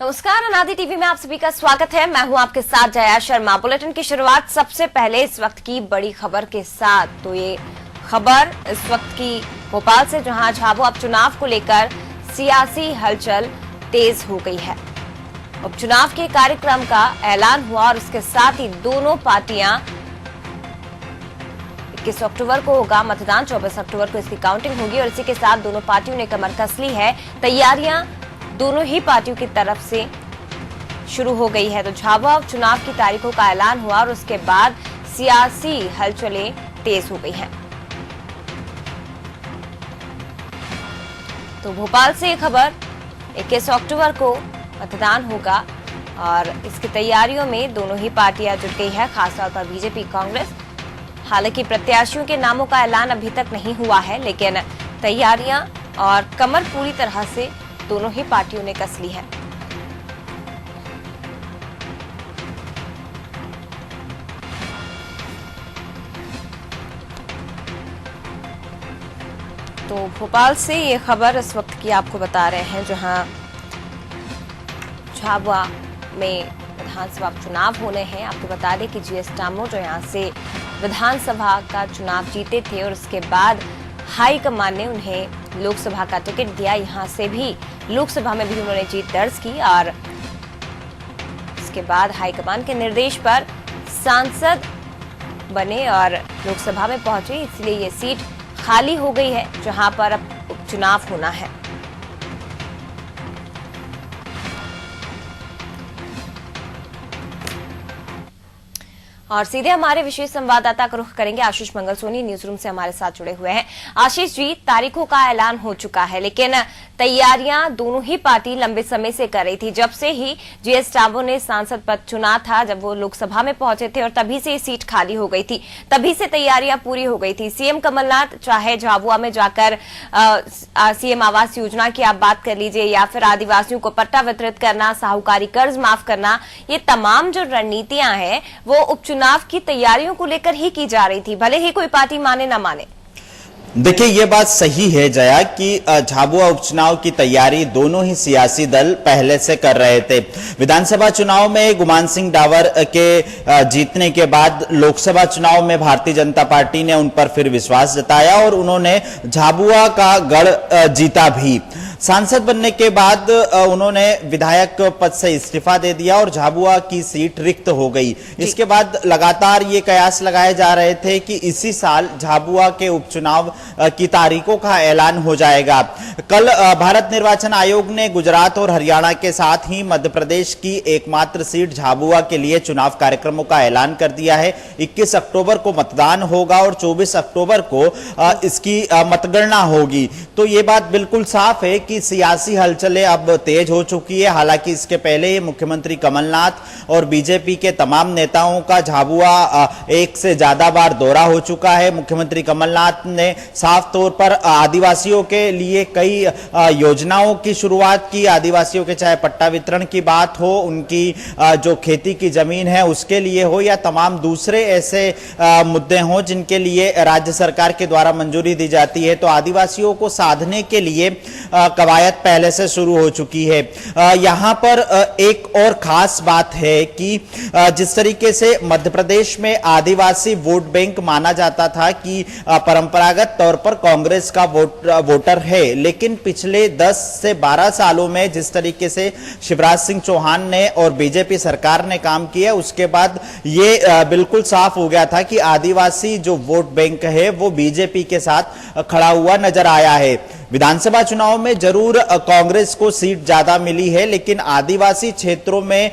नमस्कार, अनादि टीवी में आप सभी का स्वागत है। मैं हूं आपके साथ जया शर्मा। बुलेटिन की शुरुआत सबसे पहले इस वक्त की बड़ी खबर के साथ। तो ये खबर इस वक्त की भोपाल से, जहां झाबुआ उपचुनाव को लेकर सियासी हलचल तेज हो गई है। उपचुनाव के कार्यक्रम का ऐलान हुआ और उसके साथ ही दोनों पार्टियां 21 अक्टूबर को होगा मतदान, 24 अक्टूबर को इसकी काउंटिंग होगी और इसी के साथ दोनों पार्टियों ने कमर कस ली है। तैयारियां दोनों ही पार्टियों की तरफ से शुरू हो गई है। तो झाबुआ उपचुनाव की तारीखों का ऐलान हुआ और उसके बाद सियासी हलचलें तेज हो गई हैं। तो भोपाल से ये खबर, 21 अक्टूबर को मतदान होगा और इसकी तैयारियों में दोनों ही पार्टियां जुट गई है, खासतौर पर बीजेपी, कांग्रेस। हालांकि प्रत्याशियों के नामों का ऐलान अभी तक नहीं हुआ है, लेकिन तैयारियां और कमर पूरी तरह से दोनों ही पार्टियों ने कस ली है। तो भोपाल से ये खबर इस वक्त की आपको बता रहे हैं, जहां झाबुआ में विधानसभा चुनाव होने हैं। आपको बता दें कि जीएस डामोर जो यहां से विधानसभा का चुनाव जीते थे और उसके बाद हाईकमान ने उन्हें लोकसभा का टिकट दिया। यहां से भी लोकसभा में भी उन्होंने जीत दर्ज की और इसके बाद हाईकमान के निर्देश पर सांसद बने और लोकसभा में पहुंचे। इसलिए ये सीट खाली हो गई है, जहां पर अब उपचुनाव होना है। और सीधे हमारे विशेष संवाददाता का रुख करेंगे। आशीष मंगल सोनी न्यूज रूम से हमारे साथ जुड़े हुए हैं। आशीष जी, तारीखों का ऐलान हो चुका है, लेकिन तैयारियां दोनों ही पार्टी लंबे समय से कर रही थी। जब से ही जीएस डामोर ने सांसद पद चुना था, जब वो लोकसभा में पहुंचे थे, और तभी से ये सीट खाली हो गई थी, तभी से तैयारियां पूरी हो गई थी। सीएम कमलनाथ चाहे झाबुआ में जाकर सीएम आवास योजना की आप बात कर लीजिए, या फिर आदिवासियों को पट्टा वितरित करना, साहूकारी कर्ज माफ करना, ये तमाम जो रणनीतियां हैं वो उपचुनाव की तैयारियों को लेकर ही की जा रही थी, भले ही कोई पार्टी माने ना माने। देखिए, ये बात सही है जया कि झाबुआ उपचुनाव की तैयारी दोनों ही सियासी दल पहले से कर रहे थे। विधानसभा चुनाव में गुमान सिंह डावर के जीतने के बाद लोकसभा चुनाव में भारतीय जनता पार्टी ने उन पर फिर विश्वास जताया और उन्होंने झाबुआ का गढ़ जीता भी। सांसद बनने के बाद उन्होंने विधायक पद से इस्तीफा दे दिया और झाबुआ की सीट रिक्त हो गई। इसके बाद लगातार ये कयास लगाए जा रहे थे कि इसी साल झाबुआ के उपचुनाव की तारीखों का ऐलान हो जाएगा। कल भारत निर्वाचन आयोग ने गुजरात और हरियाणा के साथ ही मध्य प्रदेश की एकमात्र सीट झाबुआ के लिए चुनाव कार्यक्रमों का ऐलान कर दिया है। 21 अक्टूबर को मतदान होगा और 24 अक्टूबर को इसकी मतगणना होगी। तो ये बात बिल्कुल साफ है कि सियासी हलचलें अब तेज हो चुकी है। हालांकि इसके पहले मुख्यमंत्री कमलनाथ और बीजेपी के तमाम नेताओं का झाबुआ एक से ज्यादा बार दौरा हो चुका है। मुख्यमंत्री कमलनाथ ने साफ तौर पर आदिवासियों के लिए कई योजनाओं की शुरुआत की। आदिवासियों के चाहे पट्टा वितरण की बात हो, उनकी जो खेती की जमीन है उसके लिए हो, या तमाम दूसरे ऐसे मुद्दे हों जिनके लिए राज्य सरकार के द्वारा मंजूरी दी जाती है, तो आदिवासियों को साधने के लिए कवायद पहले से शुरू हो चुकी है। यहां पर एक और खास बात है कि जिस तरीके से मध्य प्रदेश में आदिवासी वोट बैंक माना जाता था कि परंपरागत तौर पर कांग्रेस का वोटर है, लेकिन पिछले 10 से 12 सालों में जिस तरीके से शिवराज सिंह चौहान ने और बीजेपी सरकार ने काम किया, उसके बाद ये बिल्कुल साफ हो गया था कि आदिवासी जो वोट बैंक है वो बीजेपी के साथ खड़ा हुआ नजर आया है। विधानसभा चुनाव में जरूर कांग्रेस को सीट ज्यादा मिली है, लेकिन आदिवासी क्षेत्रों में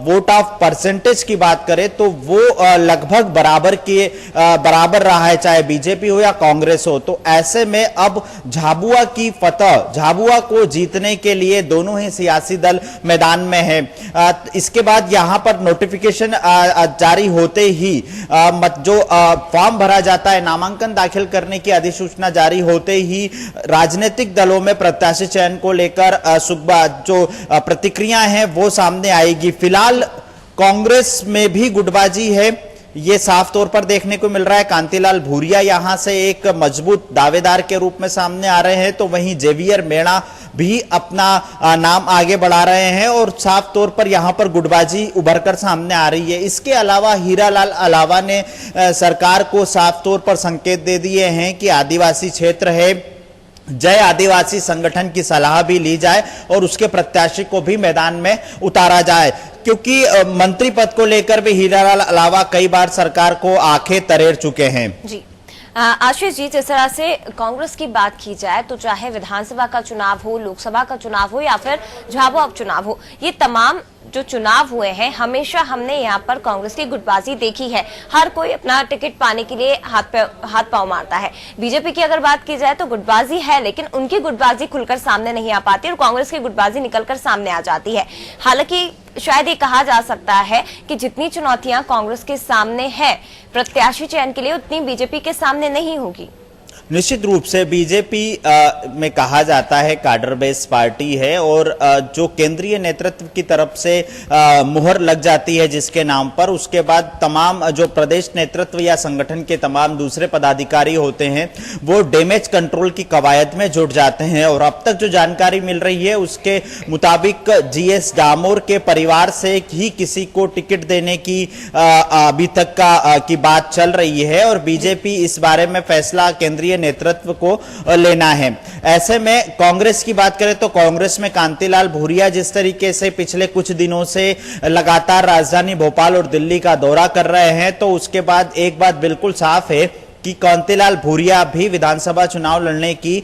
वोट ऑफ परसेंटेज की बात करें तो वो लगभग बराबर रहा है, चाहे बीजेपी हो या कांग्रेस हो। तो ऐसे में अब झाबुआ की फतह, झाबुआ को जीतने के लिए दोनों ही सियासी दल मैदान में है। इसके बाद यहां पर नोटिफिकेशन जारी होते ही जो फॉर्म भरा जाता है, नामांकन दाखिल करने की अधिसूचना जारी होते ही राजनीतिक दलों में प्रत्याशी चयन को लेकर जो प्रतिक्रियाएं हैं वो सामने आएगी। फिलहाल कांग्रेस में भी गुटबाजी है ये साफ तौर पर देखने को मिल रहा है। कांतिलाल भूरिया यहां से एक मजबूत दावेदार के रूप में सामने आ रहे हैं, तो वहीं जेवियर मीणा भी अपना नाम आगे बढ़ा रहे हैं और साफ तौर पर यहां पर गुटबाजी उभर कर सामने आ रही है। इसके अलावा हीरालाल अलावा ने सरकार को साफ तौर पर संकेत दे दिए हैं कि आदिवासी क्षेत्र है, जय आदिवासी संगठन की सलाह भी ली जाए और उसके प्रत्याशी को भी मैदान में उतारा जाए, क्योंकि मंत्री पद को लेकर भी हीरालाल अलावा कई बार सरकार को आंखें तरेर चुके हैं। जी आशीष जी, जिस तरह से कांग्रेस की बात की जाए तो चाहे विधानसभा का चुनाव हो, लोकसभा का चुनाव हो या फिर झाबुआ उपचुनाव हो, ये तमाम जो चुनाव हुए हैं हमेशा हमने यहाँ पर कांग्रेस की गुटबाजी देखी है। हर कोई अपना टिकट पाने के लिए हाथ पांव मारता है। बीजेपी की अगर बात की जाए तो गुटबाजी है, लेकिन उनकी गुटबाजी खुलकर सामने नहीं आ पाती और कांग्रेस की गुटबाजी निकलकर सामने आ जाती है। हालांकि शायद ये कहा जा सकता है कि जितनी चुनौतियां कांग्रेस के सामने है प्रत्याशी चयन के लिए, उतनी बीजेपी के सामने नहीं होगी। निश्चित रूप से बीजेपी में कहा जाता है काडर बेस पार्टी है और जो केंद्रीय नेतृत्व की तरफ से मुहर लग जाती है जिसके नाम पर, उसके बाद तमाम जो प्रदेश नेतृत्व या संगठन के तमाम दूसरे पदाधिकारी होते हैं वो डैमेज कंट्रोल की कवायद में जुट जाते हैं। और अब तक जो जानकारी मिल रही है उसके मुताबिक जीएस डामोर के परिवार से ही किसी को टिकट देने की अभी तक की बात चल रही है और बीजेपी इस बारे में फैसला केंद्रीय नेतृत्व को लेना है। ऐसे में कांग्रेस की बात करें तो कांग्रेस में कांतिलाल भूरिया जिस तरीके से पिछले कुछ दिनों से लगातार राजधानी भोपाल और दिल्ली का दौरा कर रहे हैं, तो उसके बाद एक बात बिल्कुल साफ है कि कांतिलाल भूरिया भी विधानसभा चुनाव लड़ने की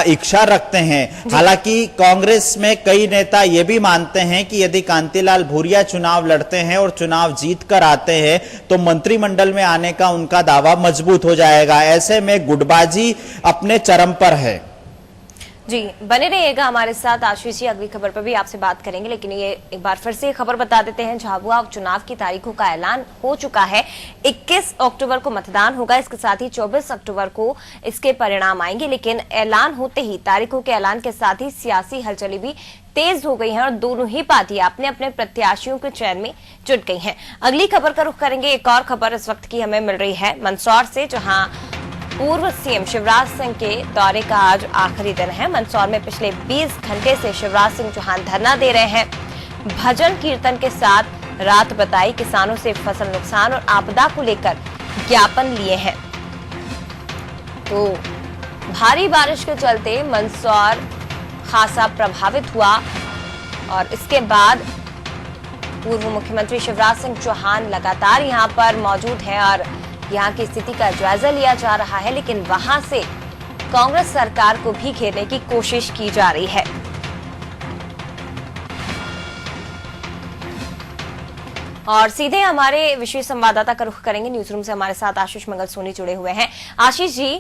इच्छा रखते हैं। हालांकि कांग्रेस में कई नेता ये भी मानते हैं कि यदि कांतिलाल भूरिया चुनाव लड़ते हैं और चुनाव जीत कर आते हैं तो मंत्रिमंडल में आने का उनका दावा मजबूत हो जाएगा। ऐसे में गुटबाजी अपने चरम पर है। जी बने रहिएगा हमारे साथ आशीष जी, अगली खबर पर भी आपसे बात करेंगे, लेकिन ये एक बार फिर से खबर बता देते हैं। झाबुआ उपचुनाव की तारीखों का ऐलान हो चुका है। 21 अक्टूबर को मतदान होगा, इसके साथ ही 24 अक्टूबर को इसके परिणाम आएंगे, लेकिन ऐलान होते ही तारीखों के ऐलान के साथ ही सियासी हलचलें भी तेज हो गई हैं और दोनों ही पार्टियां अपने अपने प्रत्याशियों के चयन में जुट गई हैं। अगली खबर का रुख करेंगे। एक और खबर इस वक्त की हमें मिल रही है मंदसौर से, जहां पूर्व सीएम शिवराज सिंह के दौरे का आज आखिरी दिन है। मंदसौर में पिछले 20 घंटे से शिवराज सिंह चौहान धरना दे रहे हैं। भजन कीर्तन के साथ रात बताई किसानों से फसल नुकसान और आपदा को लेकर ज्ञापन लिए हैं। तो भारी बारिश के चलते मंदसौर खासा प्रभावित हुआ और इसके बाद पूर्व मुख्यमंत्री शिवराज सिंह चौहान लगातार यहां पर मौजूद हैं और यहां की स्थिति का जायजा लिया जा रहा है, लेकिन वहां से कांग्रेस सरकार को भी घेरने की कोशिश की जा रही है। और सीधे हमारे विशेष संवाददाता का रुख करेंगे। न्यूज रूम से हमारे साथ आशीष मंगल सोनी जुड़े हुए हैं। आशीष जी,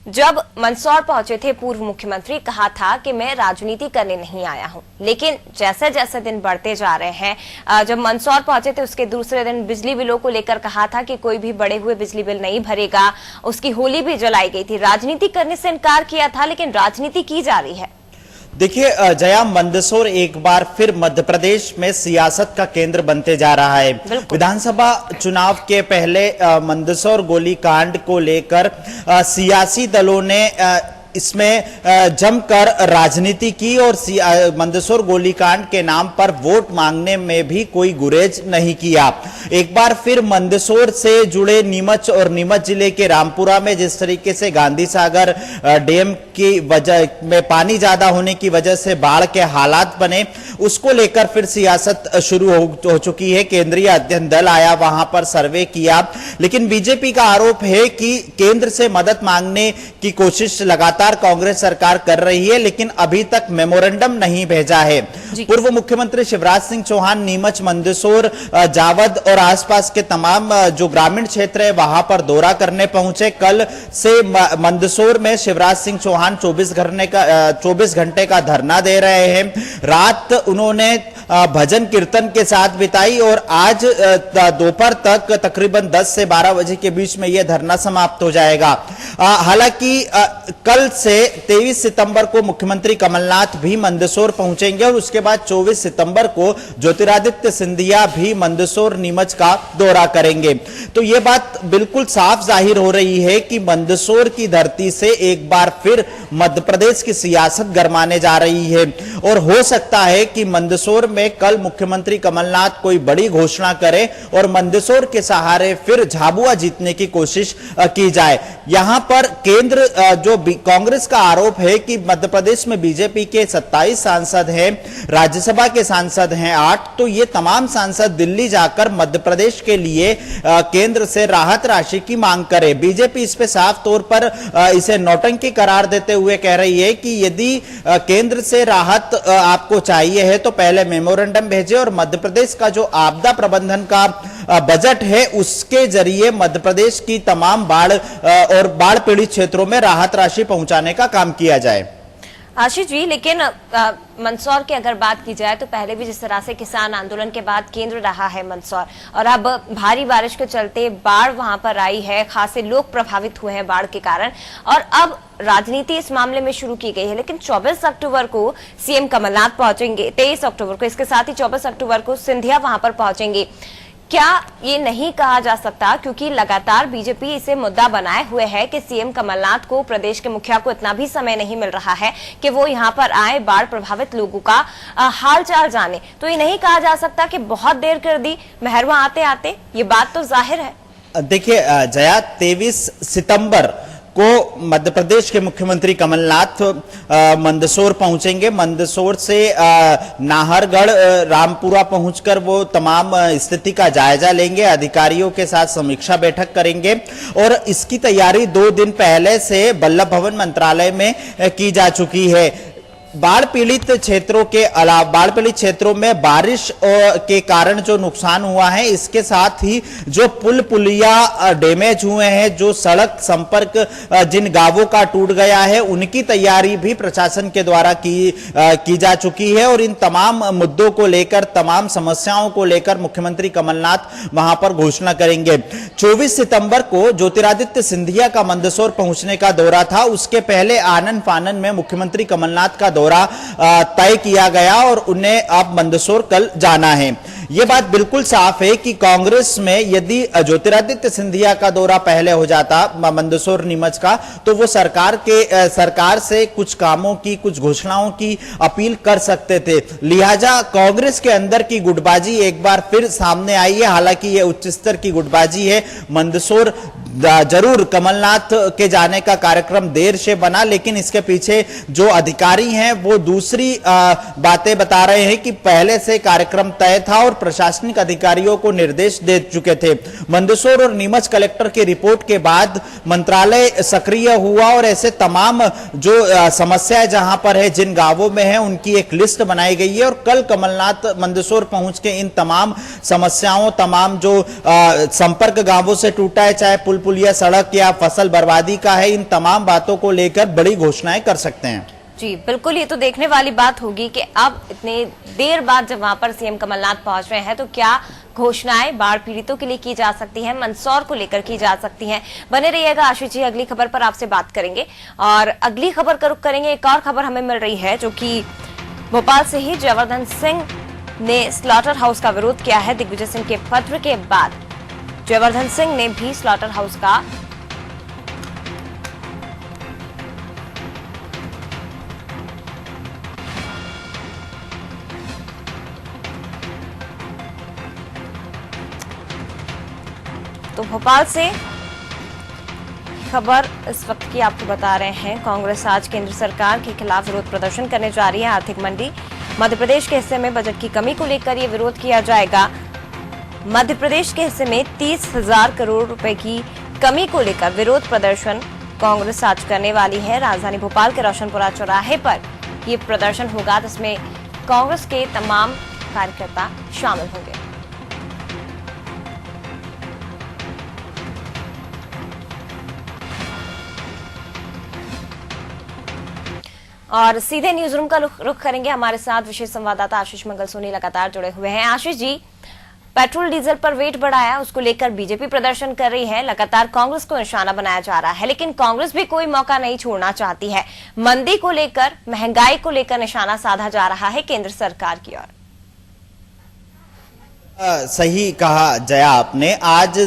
जब मंदसौर पहुंचे थे पूर्व मुख्यमंत्री, कहा था कि मैं राजनीति करने नहीं आया हूं, लेकिन जैसे जैसे दिन बढ़ते जा रहे हैं, जब मंदसौर पहुंचे थे उसके दूसरे दिन बिजली बिलों को लेकर कहा था कि कोई भी बढ़े हुए बिजली बिल नहीं भरेगा, उसकी होली भी जलाई गई थी। राजनीति करने से इनकार किया था, लेकिन राजनीति की जा रही है। देखिए जया, मंदसौर एक बार फिर मध्य प्रदेश में सियासत का केंद्र बनते जा रहा है। विधानसभा चुनाव के पहले मंदसौर गोलीकांड को लेकर सियासी दलों ने इसमें जमकर राजनीति की और मंदसौर गोलीकांड के नाम पर वोट मांगने में भी कोई गुरेज नहीं किया। एक बार फिर मंदसौर से जुड़े नीमच और नीमच जिले के रामपुरा में जिस तरीके से गांधी सागर डैम की वजह में पानी ज्यादा होने की वजह से बाढ़ के हालात बने, उसको लेकर फिर सियासत शुरू हो चुकी है। केंद्रीय अध्ययन दल आया, वहां पर सर्वे किया, लेकिन बीजेपी का आरोप है कि केंद्र से मदद मांगने की कोशिश लगातार कांग्रेस सरकार कर रही है, लेकिन अभी तक मेमोरेंडम नहीं भेजा है। पूर्व मुख्यमंत्री शिवराज सिंह चौहान नीमच, मंदसौर, जावद और आसपास के तमाम जो ग्रामीण क्षेत्र है वहां पर दौरा करने पहुंचे। कल से मंदसौर में शिवराज सिंह चौहान 24 घंटे का धरना दे रहे हैं। रात उन्होंने भजन कीर्तन के साथ बिताई और आज दोपहर तक तकरीबन 10 से 12 बजे के बीच में यह धरना समाप्त हो जाएगा। हालांकि कल से 23 सितंबर को मुख्यमंत्री कमलनाथ भी मंदसौर पहुंचेंगे और उसके बाद 24 सितंबर को ज्योतिरादित्य सिंधिया भी मंदसौर नीमच का दौरा करेंगे। तो यह बात बिल्कुल साफ जाहिर हो रही है कि मंदसौर की धरती से एक बार फिर मध्य प्रदेश की सियासत गरमाने जा रही है और हो सकता है कि मंदसौर में कल मुख्यमंत्री कमलनाथ कोई बड़ी घोषणा करे और मंदसौर के सहारे फिर झाबुआ जीतने की कोशिश की जाए। यहां पर केंद्र जो कांग्रेस का आरोप है कि मध्य प्रदेश में बीजेपी के 27 सांसद हैं, राज्यसभा के सांसद हैं 8, तो ये तमाम सांसद दिल्ली जाकर मध्य प्रदेश के लिए केंद्र से राहत राशि की मांग करे। बीजेपी इस पे साफ तौर पर इसे नौटंकी करार देते हुए कह रही है कि यदि केंद्र से राहत आपको चाहिए है तो पहले मेमोरेंडम भेजे और मध्य प्रदेश का जो आपदा प्रबंधन का बजट है उसके जरिए मध्य प्रदेश की तमाम बाढ़ और बाढ़ पीड़ित क्षेत्रों में राहत राशि पहुंचाने का काम किया जाए। आशीष जी, लेकिन मंदसौर की अगर बात की जाए तो पहले भी जिस तरह से किसान आंदोलन के बाद केंद्र रहा है मंदसौर और अब भारी बारिश के चलते बाढ़ वहां पर आई है, खासे लोग प्रभावित हुए हैं बाढ़ के कारण और अब राजनीति इस मामले में शुरू की गई है। लेकिन 24 अक्टूबर को सीएम कमलनाथ पहुंचेंगे, 23 अक्टूबर को, इसके साथ ही 24 अक्टूबर को सिंधिया वहां पर पहुंचेंगे। क्या ये नहीं कहा जा सकता, क्योंकि लगातार बीजेपी इसे मुद्दा बनाए हुए है कि सीएम कमलनाथ को, प्रदेश के मुखिया को इतना भी समय नहीं मिल रहा है कि वो यहां पर आए, बाढ़ प्रभावित लोगों का हालचाल जाने, तो ये नहीं कहा जा सकता कि बहुत देर कर दी मेहरवा आते आते? ये बात तो जाहिर है। देखिए जया, 23 सितंबर को मध्य प्रदेश के मुख्यमंत्री कमलनाथ मंदसौर पहुंचेंगे। मंदसौर से नाहरगढ़, रामपुरा पहुंचकर वो तमाम स्थिति का जायजा लेंगे, अधिकारियों के साथ समीक्षा बैठक करेंगे और इसकी तैयारी 2 दिन पहले से वल्लभ भवन मंत्रालय में की जा चुकी है। बाढ़ पीड़ित क्षेत्रों के अलावा बाढ़ पीड़ित क्षेत्रों में बारिश के कारण जो नुकसान हुआ है, इसके साथ ही जो पुल पुलिया डैमेज हुए हैं, जो सड़क संपर्क जिन गांवों का टूट गया है, उनकी तैयारी भी प्रशासन के द्वारा की जा चुकी है और इन तमाम मुद्दों को लेकर, तमाम समस्याओं को लेकर मुख्यमंत्री कमलनाथ वहां पर घोषणा करेंगे। 24 सितंबर को ज्योतिरादित्य सिंधिया का मंदसौर पहुंचने का दौरा था, उसके पहले आनन फानन में मुख्यमंत्री कमलनाथ का दौरा तय किया गया और उन्हें अब मंदसौर कल जाना है। यह बात बिल्कुल साफ है कि कांग्रेस में यदि ज्योतिरादित्य सिंधिया का दौरा पहले हो जाता मंदसौर नीमच का, तो वो सरकार से कुछ कामों की, कुछ घोषणाओं की अपील कर सकते थे। लिहाजा कांग्रेस के अंदर की गुटबाजी एक बार फिर सामने आई है। हालांकि यह उच्च स्तर की गुटबाजी है। मंदसौर जरूर कमलनाथ के जाने का कार्यक्रम देर से बना, लेकिन इसके पीछे जो अधिकारी हैं वो दूसरी बातें बता रहे हैं कि पहले से कार्यक्रम तय था और प्रशासनिक अधिकारियों को निर्देश दे चुके थे। मंदसौर और नीमच कलेक्टर की रिपोर्ट के बाद मंत्रालय सक्रिय हुआ और ऐसे तमाम जो समस्याएं जहां पर है, जिन गांवों में है, उनकी एक लिस्ट बनाई गई है और कल कमलनाथ मंदसौर पहुंच के इन तमाम समस्याओं, तमाम जो संपर्क गांवों से टूटा है, चाहे पुल पुलिया, सड़क या फसल बर्बादी का है, इन तमाम बातों को लेकर बड़ी घोषणाएं कर सकते हैं। जी बिल्कुल, ये तो देखने वाली बात होगी कि अब इतने देर बाद जब वहां पर सीएम कमलनाथ पहुंच रहे हैं तो क्या घोषणाएं बाढ़ पीड़ितों के लिए की जा सकती हैं, मंदसौर को लेकर की जा सकती हैं। बने रहिएगा आशीष जी, अगली खबर पर आपसे बात करेंगे और अगली खबर का रुख करेंगे। एक और खबर हमें मिल रही है जो कि भोपाल से ही। जयवर्धन सिंह ने स्लॉटर हाउस का विरोध किया है। दिग्विजय सिंह के पत्र के बाद जयवर्धन सिंह ने भी स्लॉटर हाउस का तो भोपाल से खबर इस वक्त की आपको बता रहे हैं। कांग्रेस आज केंद्र सरकार के खिलाफ विरोध प्रदर्शन करने जा रही है। आर्थिक मंडी मध्य प्रदेश के हिस्से में बजट की कमी को लेकर यह विरोध किया जाएगा। मध्य प्रदेश के हिस्से में 30,000 करोड़ रुपए की कमी को लेकर विरोध प्रदर्शन कांग्रेस आज करने वाली है। राजधानी भोपाल के रोशनपुरा चौराहे पर यह प्रदर्शन होगा, जिसमें कांग्रेस के तमाम कार्यकर्ता शामिल होंगे। और सीधे न्यूज रूम का रुख करेंगे। हमारे साथ विशेष संवाददाता आशीष मंगल सोनी लगातार जुड़े हुए हैं। आशीष जी, पेट्रोल डीजल पर वेट बढ़ाया, उसको लेकर बीजेपी प्रदर्शन कर रही है। लगातार कांग्रेस को निशाना बनाया जा रहा है, लेकिन कांग्रेस भी कोई मौका नहीं छोड़ना चाहती है। मंदी को लेकर, महंगाई को लेकर निशाना साधा जा रहा है केंद्र सरकार की ओर। सही कहा जया आपने। आज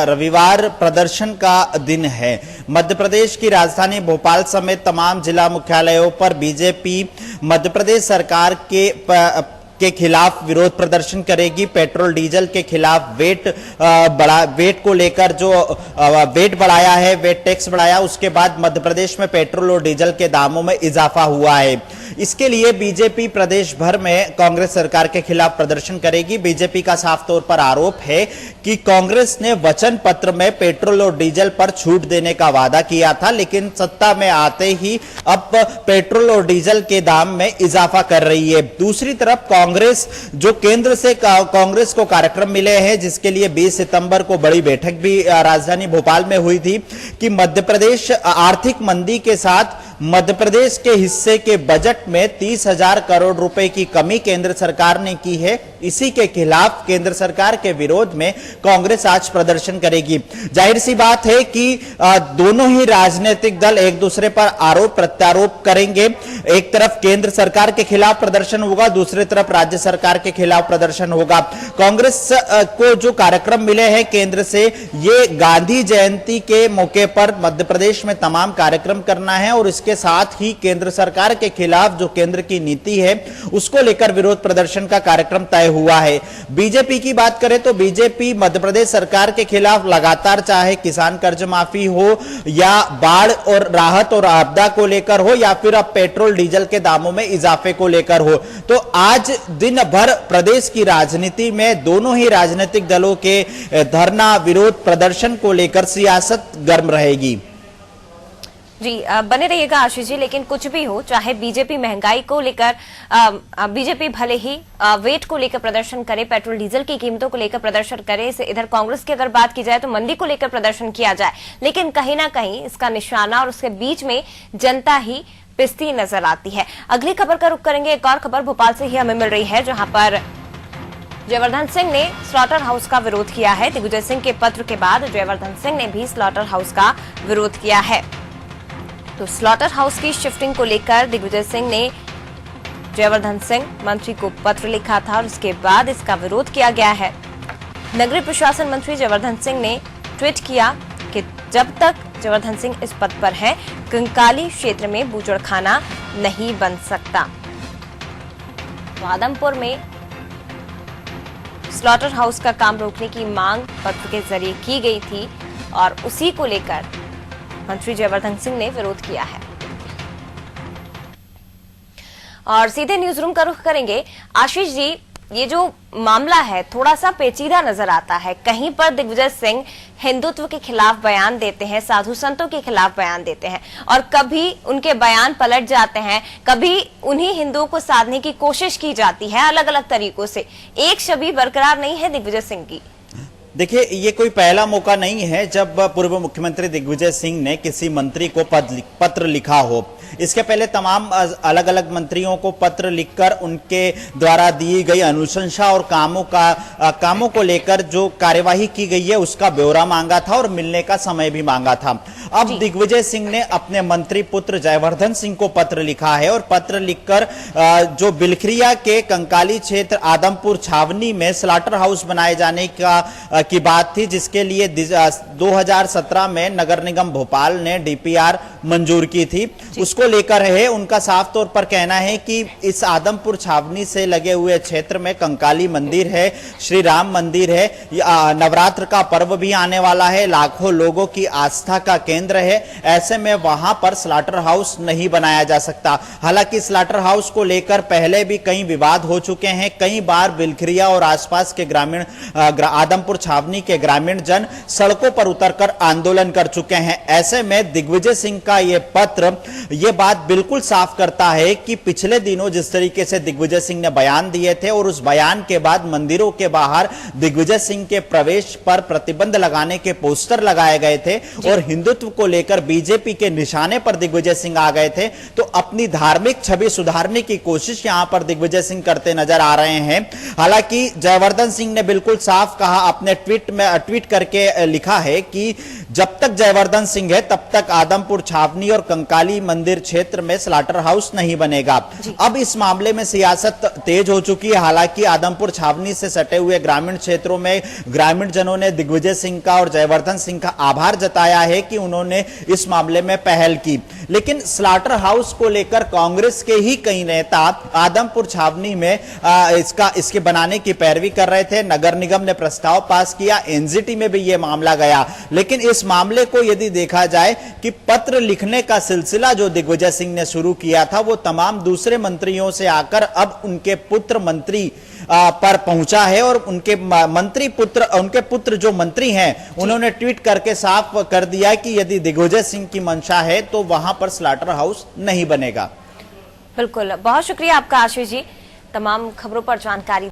रविवार प्रदर्शन का दिन है। मध्य प्रदेश की राजधानी भोपाल समेत तमाम जिला मुख्यालयों पर बीजेपी मध्य प्रदेश सरकार के खिलाफ विरोध प्रदर्शन करेगी। पेट्रोल डीजल के खिलाफ वेट को लेकर जो वेट बढ़ाया है, वेट टैक्स बढ़ाया, उसके बाद मध्य प्रदेश में पेट्रोल और डीजल के दामों में इजाफा हुआ है। इसके लिए बीजेपी प्रदेश भर में कांग्रेस सरकार के खिलाफ प्रदर्शन करेगी। बीजेपी का साफ तौर पर आरोप है कि कांग्रेस ने वचन पत्र में पेट्रोल और डीजल पर छूट देने का वादा किया था, लेकिन सत्ता में आते ही अब पेट्रोल और डीजल के दाम में इजाफा कर रही है। दूसरी तरफ कांग्रेस जो केंद्र से कांग्रेस को कार्यक्रम मिले हैं, जिसके लिए 20 सितंबर को बड़ी बैठक भी राजधानी भोपाल में हुई थी कि मध्य प्रदेश आर्थिक मंदी के साथ मध्य प्रदेश के हिस्से के बजट में 30,000 करोड़ रुपए की कमी केंद्र सरकार ने की है। इसी के खिलाफ केंद्र सरकार के विरोध में कांग्रेस आज प्रदर्शन करेगी। जाहिर सी बात है कि दोनों ही राजनीतिक दल एक दूसरे पर आरोप प्रत्यारोप करेंगे। एक तरफ केंद्र सरकार के खिलाफ प्रदर्शन होगा, दूसरी तरफ राज्य सरकार के खिलाफ प्रदर्शन होगा। कांग्रेस को जो कार्यक्रम मिले हैं केंद्र से, ये गांधी जयंती के मौके पर मध्य प्रदेश में तमाम कार्यक्रम करना है और इसके साथ ही केंद्र सरकार के खिलाफ जो केंद्र की नीति है उसको लेकर विरोध प्रदर्शन का कार्यक्रम तय हुआ है। बीजेपी की बात करें तो बीजेपी मध्य प्रदेश सरकार के खिलाफ लगातार, चाहे किसान कर्ज माफी हो या बाढ़ और राहत और आपदा को लेकर हो या फिर अब पेट्रोल डीजल के दामों में इजाफे को लेकर हो, तो आज दिन भर प्रदेश की राजनीति में दोनों ही राजनीतिक दलों के धरना विरोध प्रदर्शन को लेकर सियासत गर्म रहेगी। जी, बने रहिएगा आशीष जी। लेकिन कुछ भी हो, चाहे बीजेपी महंगाई को लेकर, बीजेपी भले ही वेट को लेकर प्रदर्शन करे, पेट्रोल डीजल की कीमतों को लेकर प्रदर्शन करे, इधर कांग्रेस की अगर बात की जाए तो मंदी को लेकर प्रदर्शन किया जाए, लेकिन कहीं ना कहीं इसका निशाना और उसके बीच में जनता ही पिसती नजर आती है। अगली खबर का रुख करेंगे। एक और खबर भोपाल से ही हमें मिल रही है, जहां पर जयवर्धन सिंह ने स्लॉटर हाउस का विरोध किया है। दिग्विजय सिंह के पत्र के बाद जयवर्धन सिंह ने भी स्लॉटर हाउस का विरोध किया है। तो स्लॉटर हाउस की शिफ्टिंग को लेकर दिग्विजय सिंह ने जयवर्धन सिंह मंत्री को पत्र लिखा था और उसके बाद इसका विरोध किया गया है। नगरीय प्रशासन मंत्री जयवर्धन सिंह ने ट्वीट किया कि जब तक जयवर्धन सिंह इस पद पर हैं, कंकाली क्षेत्र में बूचड़खाना नहीं बन सकता। तो आदमपुर में स्लॉटर हाउस का काम रोकने की मांग पत्र के जरिए की गई थी और उसी को लेकर मंत्री जयवर्धन सिंह ने विरोध किया है। और सीधे न्यूज रूम का रुख करेंगे। आशीष जी, ये जो मामला है थोड़ा सा पेचीदा नजर आता है। कहीं पर दिग्विजय सिंह हिंदुत्व के खिलाफ बयान देते हैं, साधु संतों के खिलाफ बयान देते हैं, और कभी उनके बयान पलट जाते हैं, कभी उन्हीं हिंदुओं को साधने की कोशिश की जाती है अलग अलग तरीकों से। एक छवि बरकरार नहीं है दिग्विजय सिंह की। देखिए, ये कोई पहला मौका नहीं है जब पूर्व मुख्यमंत्री दिग्विजय सिंह ने किसी मंत्री को पत्र लिखा हो। इसके पहले तमाम अलग अलग मंत्रियों को पत्र लिखकर उनके द्वारा दी गई अनुशंसा और कामों को लेकर जो कार्यवाही की गई है उसका ब्यौरा मांगा था और मिलने का समय भी मांगा था। अब दिग्विजय सिंह ने अपने मंत्री पुत्र जयवर्धन सिंह को पत्र लिखा है और पत्र लिखकर जो बिलखरिया के कंकाली क्षेत्र आदमपुर छावनी में स्लॉटर हाउस बनाए जाने की बात थी, जिसके लिए 2017 में नगर निगम भोपाल ने डीपीआर मंजूर की थी, उसको लेकर है। उनका साफ तौर पर कहना है कि इस आदमपुर छावनी से लगे हुए क्षेत्र में कंकाली मंदिर है, श्री राम मंदिर है, नवरात्र का पर्व भी आने वाला है, लाखों लोगों की आस्था का केंद्र है। ऐसे में वहां पर स्लॉटर हाउस नहीं बनाया जा सकता। हालांकि स्लॉटर हाउस को लेकर पहले भी कई विवाद हो चुके हैं। कई बार बिलखरिया और आसपास के ग्रामीण आदमपुर छावनी के ग्रामीण जन सड़कों पर उतरकर आंदोलन कर चुके हैं। ऐसे में दिग्विजय सिंह का ये पत्र ये बात बिल्कुल साफ करता है कि पिछले दिनों जिस तरीके से दिग्विजय सिंह ने बयान दिए थे और उस बयान के बाद मंदिरों के बाहर दिग्विजय सिंह के प्रवेश पर प्रतिबंध लगाने के पोस्टर लगाए गए थे और हिंदुत्व को लेकर बीजेपी के निशाने पर दिग्विजय सिंह आ गए थे, तो अपनी धार्मिक छवि सुधारने की कोशिश यहां पर दिग्विजय सिंह करते नजर आ रहे हैं। हालांकि जयवर्धन सिंह ने बिल्कुल साफ कहा, अपने ट्वीट करके लिखा है कि जब तक जयवर्धन सिंह है तब तक आदमपुर छावनी और कंकाली मंदिर क्षेत्र में स्लाटर हाउस नहीं बनेगा। अब इस मामले में सियासत तेज हो चुकी है। हालांकि आदमपुर छावनी से सटे हुए ग्रामीण क्षेत्रों में ग्रामीण जनों ने दिग्विजय सिंह का और जयवर्धन सिंह का आभार जताया है कि उन्होंने इस मामले में पहल की, लेकिन स्लाटर हाउस को लेकर कांग्रेस के ही कई नेता आदमपुर छावनी में इसके बनाने की पैरवी कर रहे थे। नगर निगम ने प्रस्ताव पास किया, एनजीटी में भी यह मामला गया, लेकिन इस मामले को यदि देखा जाए कि पत्र लिखने का सिलसिला जो दिग्विजय सिंह ने शुरू किया था वो तमाम दूसरे मंत्रियों से आकर अब उनके पुत्र मंत्री पर पहुंचा है और उनके पुत्र जो मंत्री हैं उन्होंने ट्वीट करके साफ कर दिया कि यदि दिग्विजय सिंह की मंशा है तो वहां पर स्लाटर हाउस नहीं बनेगा। बिल्कुल, बहुत शुक्रिया आपका आशीष जी, तमाम खबरों पर जानकारी